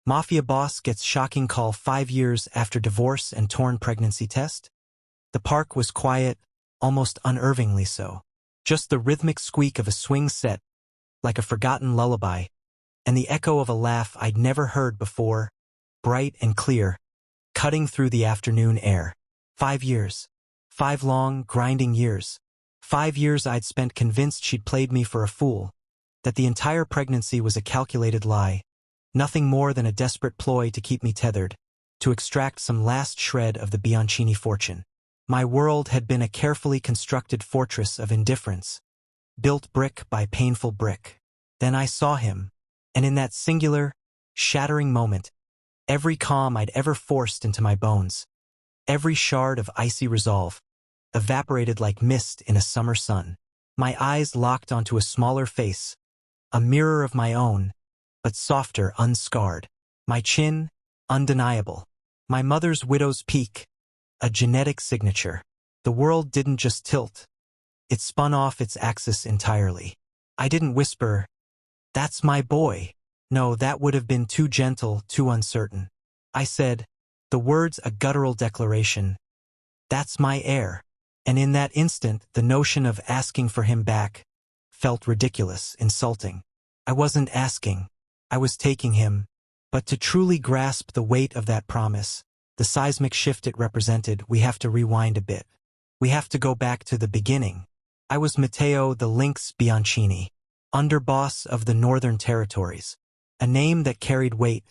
Mafia boss gets shocking call 5 years after divorce and torn pregnancy test? The park was quiet, almost unnervingly so. Just the rhythmic squeak of a swing set, like a forgotten lullaby, and the echo of a laugh I'd never heard before, bright and clear, cutting through the afternoon air. 5 years. 5 long, grinding years. 5 years I'd spent convinced she'd played me for a fool, that the entire pregnancy was a calculated lie, nothing more than a desperate ploy to keep me tethered, to extract some last shred of the Bianchini fortune. My world had been a carefully constructed fortress of indifference, built brick by painful brick. Then I saw him, and in that singular, shattering moment, every calm I'd ever forced into my bones, every shard of icy resolve, evaporated like mist in a summer sun. My eyes locked onto a smaller face, a mirror of my own, but softer, unscarred. My chin, undeniable. My mother's widow's peak, a genetic signature. The world didn't just tilt. It spun off its axis entirely. I didn't whisper, "That's my boy." No, that would have been too gentle, too uncertain. I said, the words a guttural declaration, "That's my heir." And in that instant, the notion of asking for him back felt ridiculous, insulting. I wasn't asking. I was taking him. But to truly grasp the weight of that promise, the seismic shift it represented, we have to rewind a bit. We have to go back to the beginning. I was Matteo the Lynx Bianchini, underboss of the Northern Territories, a name that carried weight,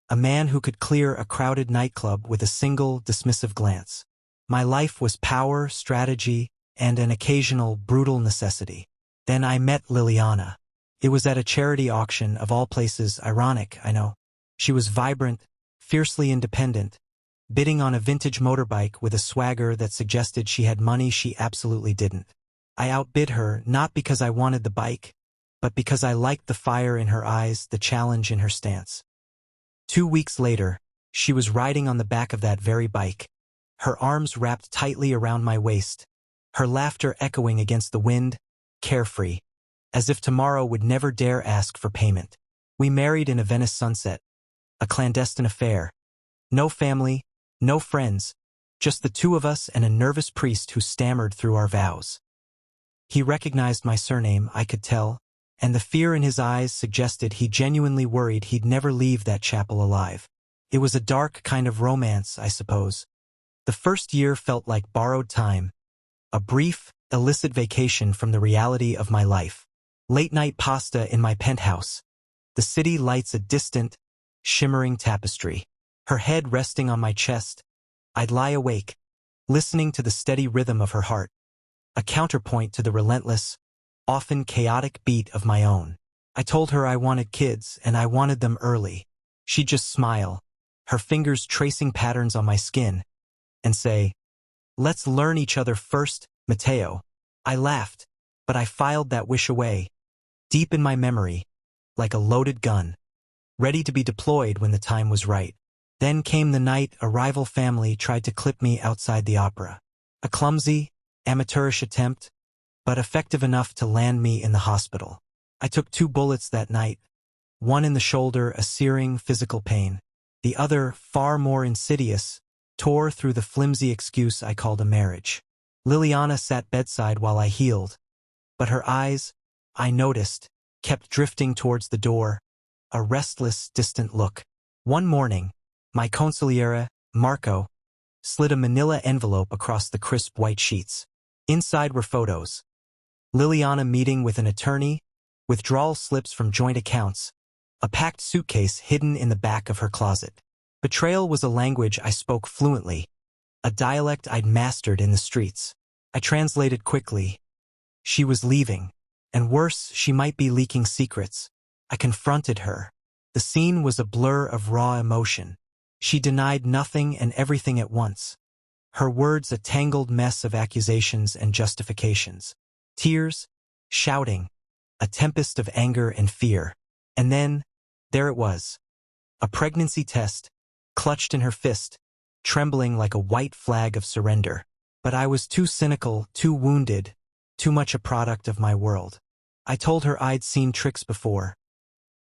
a man who could clear a crowded nightclub with a single dismissive glance. My life was power, strategy, and an occasional brutal necessity. Then I met Liliana. It was at a charity auction, of all places. Ironic, I know. She was vibrant, fiercely independent, bidding on a vintage motorbike with a swagger that suggested she had money she absolutely didn't. I outbid her, not because I wanted the bike, but because I liked the fire in her eyes, the challenge in her stance. 2 weeks later, she was riding on the back of that very bike, her arms wrapped tightly around my waist, her laughter echoing against the wind, carefree, as if tomorrow would never dare ask for payment. We married in a Venice sunset, a clandestine affair. No family, no friends, just the two of us and a nervous priest who stammered through our vows. He recognized my surname, I could tell, and the fear in his eyes suggested he genuinely worried he'd never leave that chapel alive. It was a dark kind of romance, I suppose. The first year felt like borrowed time, a brief, illicit vacation from the reality of my life. Late-night pasta in my penthouse. The city lights a distant, shimmering tapestry. Her head resting on my chest, I'd lie awake, listening to the steady rhythm of her heart, a counterpoint to the relentless, often chaotic beat of my own. I told her I wanted kids, and I wanted them early. She'd just smile, her fingers tracing patterns on my skin, and say, "Let's learn each other first, Matteo." I laughed, but I filed that wish away, deep in my memory, like a loaded gun, ready to be deployed when the time was right. Then came the night a rival family tried to clip me outside the opera. A clumsy, amateurish attempt, but effective enough to land me in the hospital. I took 2 bullets that night, one in the shoulder, a searing physical pain. The other, far more insidious, tore through the flimsy excuse I called a marriage. Liliana sat bedside while I healed, but her eyes, I noticed, kept drifting towards the door, a restless, distant look. One morning, my consigliere, Marco, slid a manila envelope across the crisp white sheets. Inside were photos. Liliana meeting with an attorney, withdrawal slips from joint accounts, a packed suitcase hidden in the back of her closet. Betrayal was a language I spoke fluently, a dialect I'd mastered in the streets. I translated quickly. She was leaving, and worse, she might be leaking secrets. I confronted her. The scene was a blur of raw emotion. She denied nothing and everything at once. Her words a tangled mess of accusations and justifications. Tears, shouting, a tempest of anger and fear. And then, there it was. A pregnancy test, clutched in her fist, trembling like a white flag of surrender. But I was too cynical, too wounded, too much a product of my world. I told her I'd seen tricks before.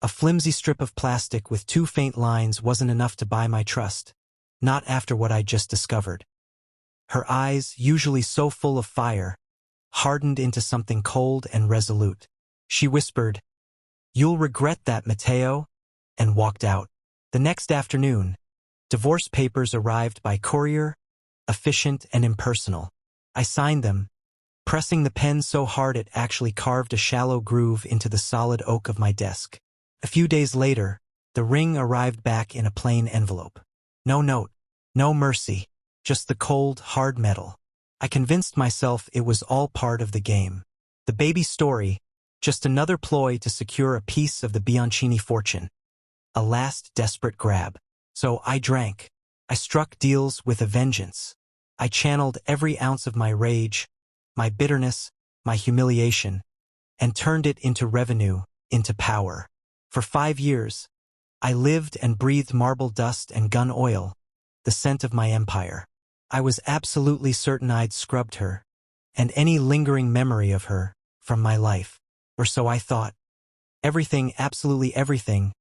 A flimsy strip of plastic with 2 faint lines wasn't enough to buy my trust. Not after what I'd just discovered. Her eyes, usually so full of fire, hardened into something cold and resolute. She whispered, "You'll regret that, Matteo," and walked out. The next afternoon, divorce papers arrived by courier, efficient and impersonal. I signed them, pressing the pen so hard it actually carved a shallow groove into the solid oak of my desk. A few days later, the ring arrived back in a plain envelope. No note, no mercy, just the cold, hard metal. I convinced myself it was all part of the game. The baby story, just another ploy to secure a piece of the Bianchini fortune. A last desperate grab. So I drank. I struck deals with a vengeance. I channeled every ounce of my rage, my bitterness, my humiliation, and turned it into revenue, into power. For 5 years, I lived and breathed marble dust and gun oil, the scent of my empire. I was absolutely certain I'd scrubbed her, and any lingering memory of her, from my life. Or so I thought. Everything, absolutely everything,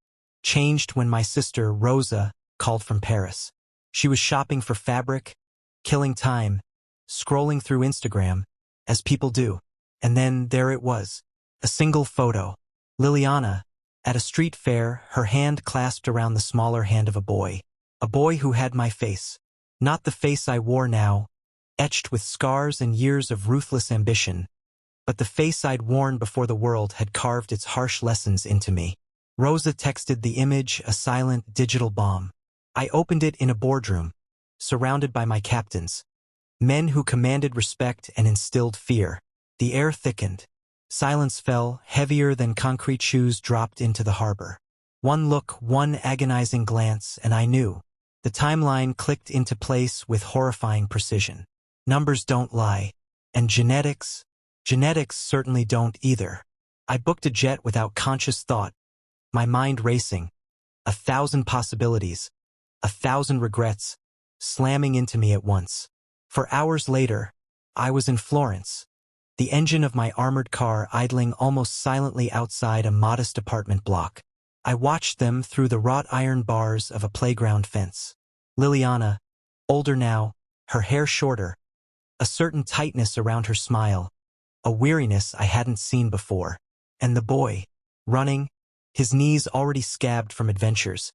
changed when my sister, Rosa, called from Paris. She was shopping for fabric, killing time, scrolling through Instagram, as people do. And then there it was, a single photo. Liliana, at a street fair, her hand clasped around the smaller hand of a boy who had my face. Not the face I wore now, etched with scars and years of ruthless ambition, but the face I'd worn before the world had carved its harsh lessons into me. Rosa texted the image, a silent, digital bomb. I opened it in a boardroom, surrounded by my captains, men who commanded respect and instilled fear. The air thickened. Silence fell, heavier than concrete shoes dropped into the harbor. One look, one agonizing glance, and I knew. The timeline clicked into place with horrifying precision. Numbers don't lie. And genetics certainly don't either. I booked a jet without conscious thought, my mind racing. 1,000 possibilities, 1,000 regrets, slamming into me at once. For hours later, I was in Florence, the engine of my armored car idling almost silently outside a modest apartment block. I watched them through the wrought iron bars of a playground fence. Liliana, older now, her hair shorter, a certain tightness around her smile, a weariness I hadn't seen before. And the boy, running, his knees already scabbed from adventures,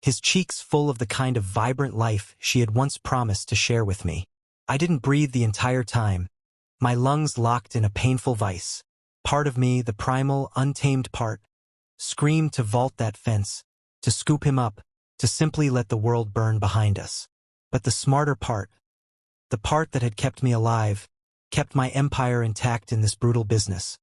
his cheeks full of the kind of vibrant life she had once promised to share with me. I didn't breathe the entire time, my lungs locked in a painful vice. Part of me, the primal, untamed part, screamed to vault that fence, to scoop him up, to simply let the world burn behind us. But the smarter part, the part that had kept me alive, kept my empire intact in this brutal business,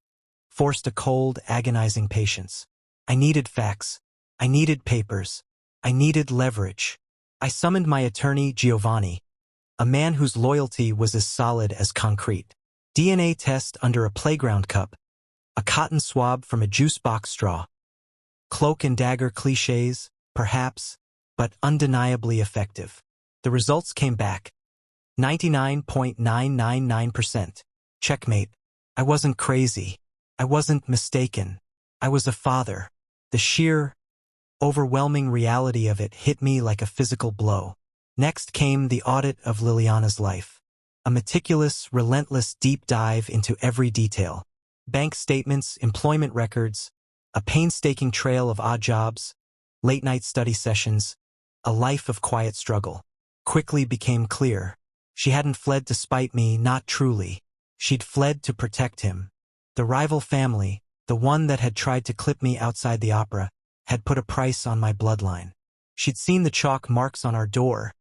forced a cold, agonizing patience. I needed facts. I needed papers. I needed leverage. I summoned my attorney, Giovanni, a man whose loyalty was as solid as concrete. DNA test under a playground cup, a cotton swab from a juice box straw. Cloak and dagger cliches, perhaps, but undeniably effective. The results came back. 99.999%. Checkmate. I wasn't crazy. I wasn't mistaken. I was a father. The sheer, overwhelming reality of it hit me like a physical blow. Next came the audit of Liliana's life. A meticulous, relentless deep dive into every detail. Bank statements, employment records, a painstaking trail of odd jobs, late-night study sessions, a life of quiet struggle. Quickly became clear. She hadn't fled to spite me, not truly. She'd fled to protect him. The rival family, the one that had tried to clip me outside the opera, had put a price on my bloodline. She'd seen the chalk marks on our door,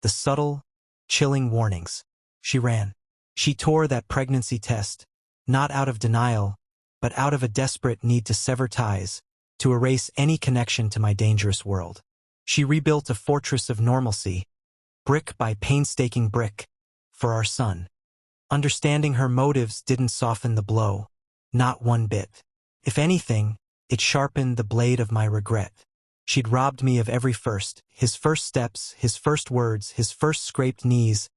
the subtle, chilling warnings. She ran. She tore that pregnancy test, not out of denial, but out of a desperate need to sever ties, to erase any connection to my dangerous world. She rebuilt a fortress of normalcy, brick by painstaking brick, for our son. Understanding her motives didn't soften the blow, not one bit. If anything, it sharpened the blade of my regret. She'd robbed me of every first, his first steps, his first words, his first scraped knees,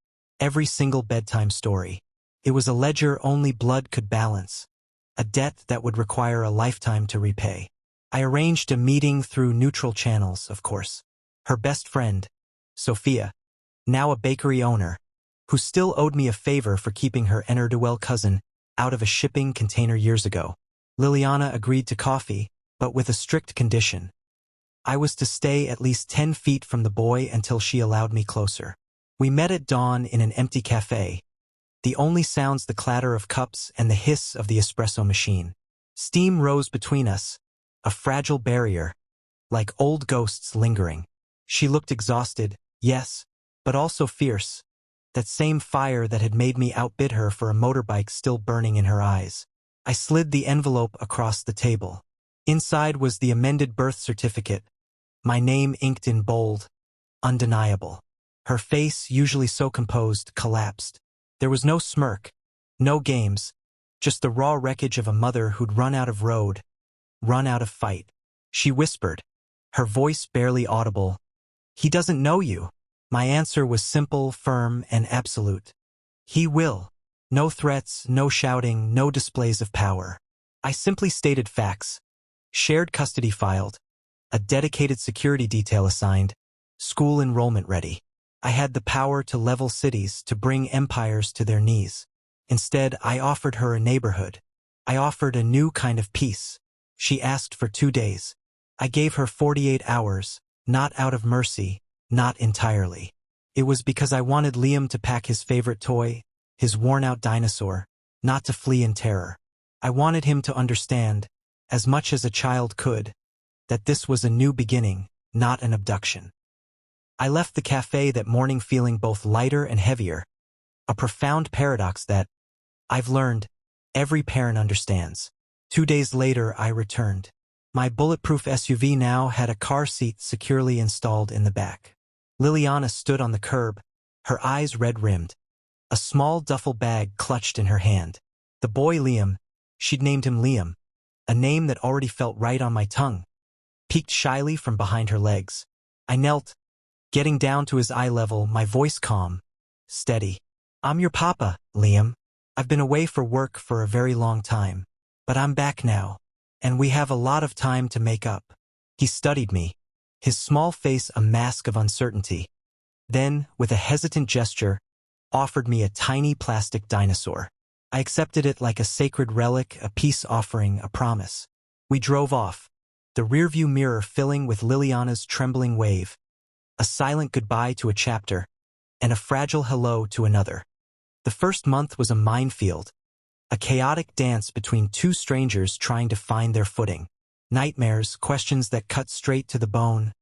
every single bedtime story. It was a ledger only blood could balance, a debt that would require a lifetime to repay. I arranged a meeting through neutral channels, of course. Her best friend, Sophia, now a bakery owner, who still owed me a favor for keeping her ne'er-do-well cousin out of a shipping container years ago. Liliana agreed to coffee, but with a strict condition. I was to stay at least 10 feet from the boy until she allowed me closer. We met at dawn in an empty cafe. The only sounds the clatter of cups and the hiss of the espresso machine. Steam rose between us, a fragile barrier, like old ghosts lingering. She looked exhausted, yes, but also fierce. That same fire that had made me outbid her for a motorbike still burning in her eyes. I slid the envelope across the table. Inside was the amended birth certificate, my name inked in bold, undeniable. Her face, usually so composed, collapsed. There was no smirk, no games, just the raw wreckage of a mother who'd run out of road, run out of fight. She whispered, her voice barely audible, "He doesn't know you." My answer was simple, firm, and absolute. He will. No threats, no shouting, no displays of power. I simply stated facts. Shared custody filed. A dedicated security detail assigned. School enrollment ready. I had the power to level cities, to bring empires to their knees. Instead, I offered her a neighborhood. I offered a new kind of peace. She asked for 2 days. I gave her 48 hours, not out of mercy, not entirely. It was because I wanted Liam to pack his favorite toy, his worn-out dinosaur, not to flee in terror. I wanted him to understand, as much as a child could, that this was a new beginning, not an abduction. I left the cafe that morning feeling both lighter and heavier, a profound paradox that, I've learned, every parent understands. 2 days later, I returned. My bulletproof SUV now had a car seat securely installed in the back. Liliana stood on the curb, her eyes red-rimmed, a small duffel bag clutched in her hand. The boy Liam, she'd named him Liam, a name that already felt right on my tongue, peeked shyly from behind her legs. I knelt, getting down to his eye level, my voice calm, steady. "I'm your papa, Liam. I've been away for work for a very long time, but I'm back now, and we have a lot of time to make up." He studied me, his small face a mask of uncertainty. Then, with a hesitant gesture, offered me a tiny plastic dinosaur. I accepted it like a sacred relic, a peace offering, a promise. We drove off, the rearview mirror filling with Liliana's trembling wave, a silent goodbye to a chapter, and a fragile hello to another. The first month was a minefield, a chaotic dance between two strangers trying to find their footing. Nightmares, questions that cut straight to the bone,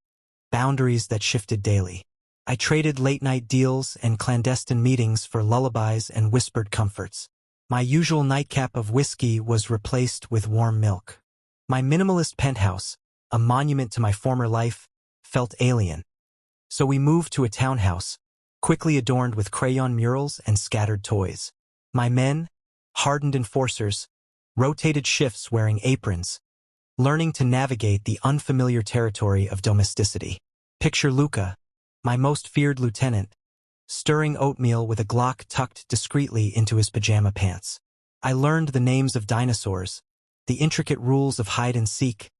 boundaries that shifted daily. I traded late-night deals and clandestine meetings for lullabies and whispered comforts. My usual nightcap of whiskey was replaced with warm milk. My minimalist penthouse, a monument to my former life, felt alien. So we moved to a townhouse, quickly adorned with crayon murals and scattered toys. My men, hardened enforcers, rotated shifts wearing aprons, learning to navigate the unfamiliar territory of domesticity. Picture Luca, my most feared lieutenant, stirring oatmeal with a Glock tucked discreetly into his pajama pants. I learned the names of dinosaurs, the intricate rules of hide and seek,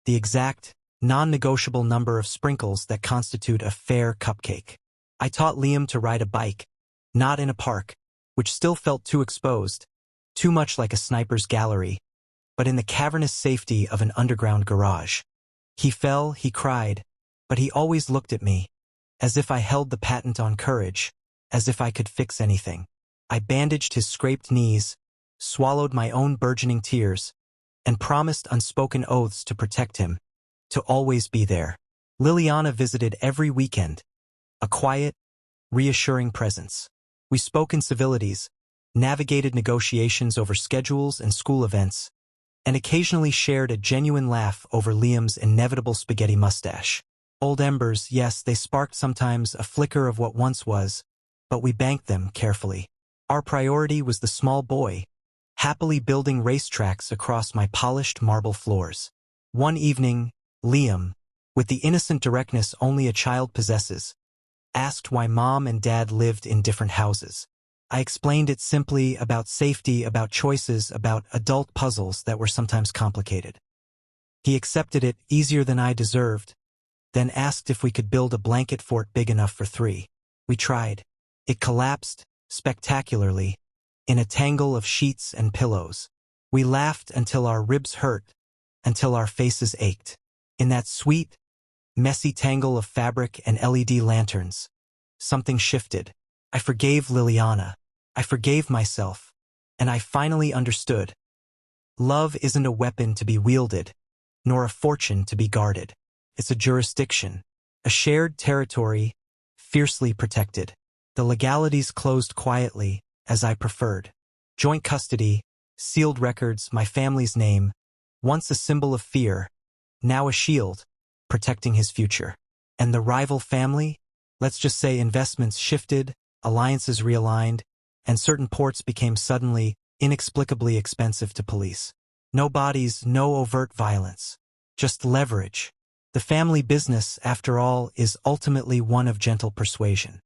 the exact, non-negotiable number of sprinkles that constitute a fair cupcake. I taught Liam to ride a bike, not in a park, which still felt too exposed, too much like a sniper's gallery, but in the cavernous safety of an underground garage. He fell, he cried, but he always looked at me, as if I held the patent on courage, as if I could fix anything. I bandaged his scraped knees, swallowed my own burgeoning tears, and promised unspoken oaths to protect him, to always be there. Liliana visited every weekend, a quiet, reassuring presence. We spoke in civilities, navigated negotiations over schedules and school events, and occasionally shared a genuine laugh over Liam's inevitable spaghetti mustache. Old embers, yes, they sparked sometimes a flicker of what once was, but we banked them carefully. Our priority was the small boy, happily building racetracks across my polished marble floors. One evening, Liam, with the innocent directness only a child possesses, asked why Mom and Dad lived in different houses. I explained it simply, about safety, about choices, about adult puzzles that were sometimes complicated. He accepted it easier than I deserved, then asked if we could build a blanket fort big enough for 3. We tried. It collapsed, spectacularly, in a tangle of sheets and pillows. We laughed until our ribs hurt, until our faces ached. In that sweet, messy tangle of fabric and LED lanterns, something shifted. I forgave Liliana. I forgave myself. And I finally understood. Love isn't a weapon to be wielded, nor a fortune to be guarded. It's a jurisdiction, a shared territory, fiercely protected. The legalities closed quietly, as I preferred. Joint custody, sealed records, my family's name, once a symbol of fear, now a shield, protecting his future. And the rival family? Let's just say investments shifted, alliances realigned, and certain ports became suddenly, inexplicably expensive to police. No bodies, no overt violence. Just leverage. The family business, after all, is ultimately one of gentle persuasion.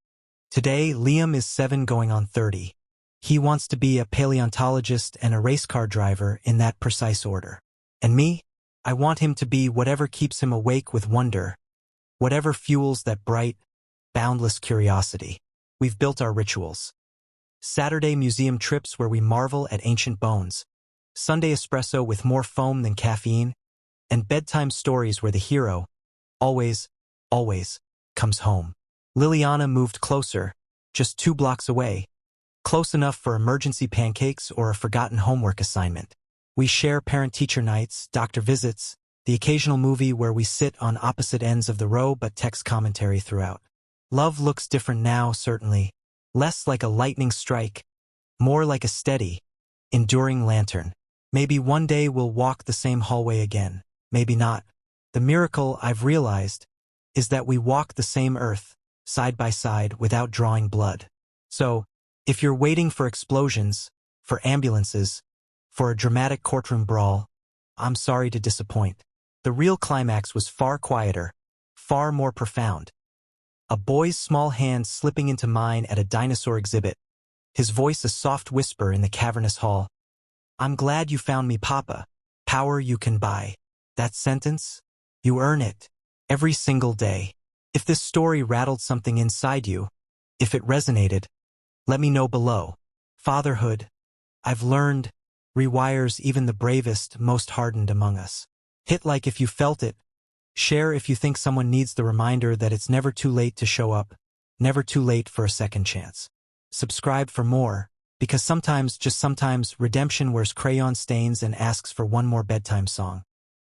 Today, Liam is 7 going on 30. He wants to be a paleontologist and a race car driver in that precise order. And me? I want him to be whatever keeps him awake with wonder, whatever fuels that bright, boundless curiosity. We've built our rituals. Saturday museum trips where we marvel at ancient bones, Sunday espresso with more foam than caffeine, and bedtime stories where the hero, always, comes home. Liliana moved closer, just 2 blocks away, close enough for emergency pancakes or a forgotten homework assignment. We share parent-teacher nights, doctor visits, the occasional movie where we sit on opposite ends of the row but text commentary throughout. Love looks different now, certainly. Less like a lightning strike, more like a steady, enduring lantern. Maybe one day we'll walk the same hallway again. Maybe not. The miracle, I've realized, is that we walk the same earth, side by side, without drawing blood. So, if you're waiting for explosions, for ambulances, for a dramatic courtroom brawl, I'm sorry to disappoint. The real climax was far quieter, far more profound. A boy's small hand slipping into mine at a dinosaur exhibit, his voice a soft whisper in the cavernous hall. I'm glad you found me, Papa. Power you can buy. That sentence? You earn it. Every single day. If this story rattled something inside you, if it resonated, let me know below. Fatherhood, I've learned, rewires even the bravest, most hardened among us. Hit like if you felt it. Share if you think someone needs the reminder that it's never too late to show up, never too late for a second chance. Subscribe for more, because sometimes, just sometimes, redemption wears crayon stains and asks for one more bedtime song.